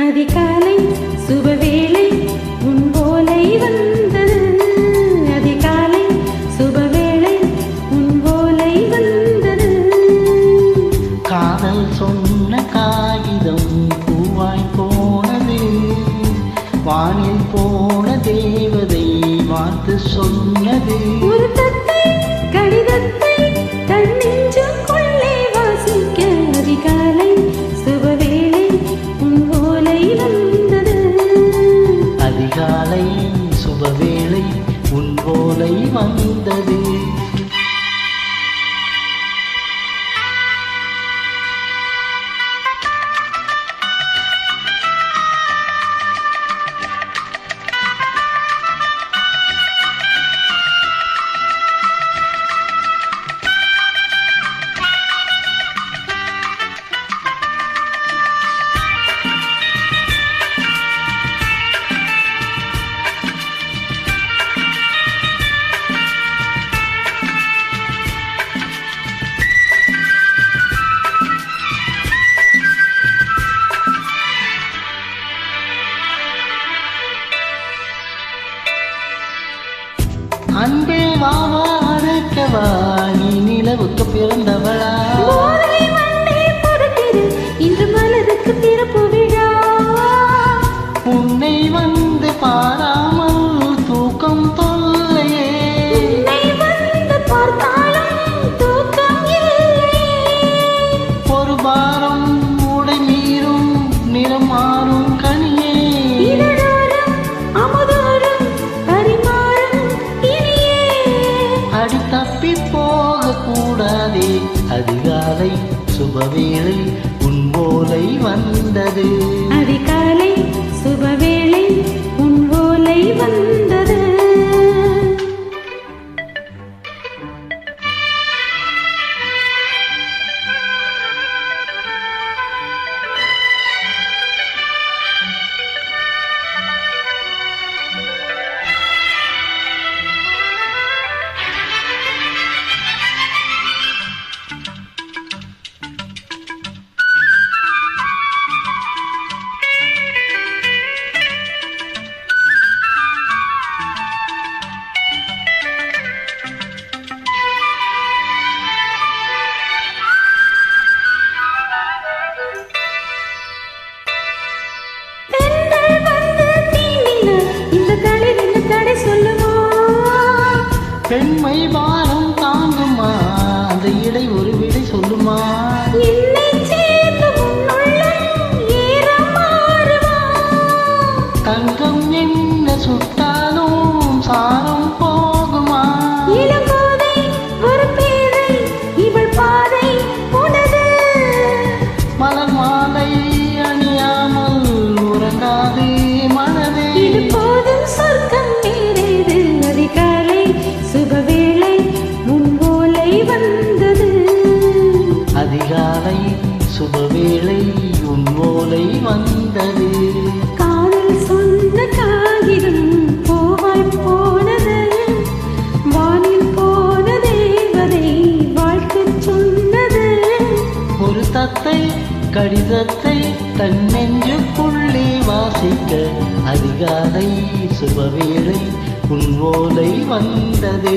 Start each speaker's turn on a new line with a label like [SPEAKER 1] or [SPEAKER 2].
[SPEAKER 1] அதிகாலை சுபவேளை உன் போலை வந்தது. அதிகாலை சுபவேளை உன் போலை வந்தது.
[SPEAKER 2] காதல் சொன்ன காகிதம் பூவாய் போனது. வானில் போன தேவதை வார்த்து சொன்னது.
[SPEAKER 1] ஒரு தத்தை கடிதத்தை தன் நெஞ்சுக்குள்ளே வாசிக்க அதிகாலை சுபவேளை உன் போலை வந்தது.
[SPEAKER 2] அதிகாலை சுபவேளை உன் போலை வந்தது. அன்பே வாவா அழைக்கவா, நீ நிலவுக்கு பிறந்தவளா?
[SPEAKER 1] இன்று மலருக்கு பிறப்பு விழா.
[SPEAKER 2] உன்னை வந்து பாராமல் தூக்கம் தொல்லையே.
[SPEAKER 1] உன்னை வந்து பார்த்தாலும் தூக்கம் இல்லையே.
[SPEAKER 2] ஒரு பாரம் உடை மீறும் நிறம் மாறும் கனியே. அடி தப்பி போக கூடாதே. அதிகாலை சுபவேளை உன் போலை வந்தது.
[SPEAKER 1] அதிகாலை சுபவேளை உன் போலை வந்தது.
[SPEAKER 2] பெண்மை பாரம் தாங்குமா, அந்த இடை ஒரு விடை சொல்லுமா? தங்கம் என்ன சுட்டாலும் சாரம் போகுமா? மலர் மாலை அணியாமல் உறங்காது மனதே.
[SPEAKER 1] சொர்க்கம் நேரேது. அதிகாலை சுபவேளை உன் போலை வந்தது.
[SPEAKER 2] அதிகாலை சுபவேளை உன் போலை வந்தது.
[SPEAKER 1] காதல் சொன்ன காகிதம் பூவாய் போனது. வானில் போன தேவதை வாழ்த்து சொன்னது.
[SPEAKER 2] ஒரு தத்தை கடிதத்தை தன் நெஞ்சுக்குள்ளே வாசிக்க அதிகாலை சுபவேளை உன் போலை வந்தது.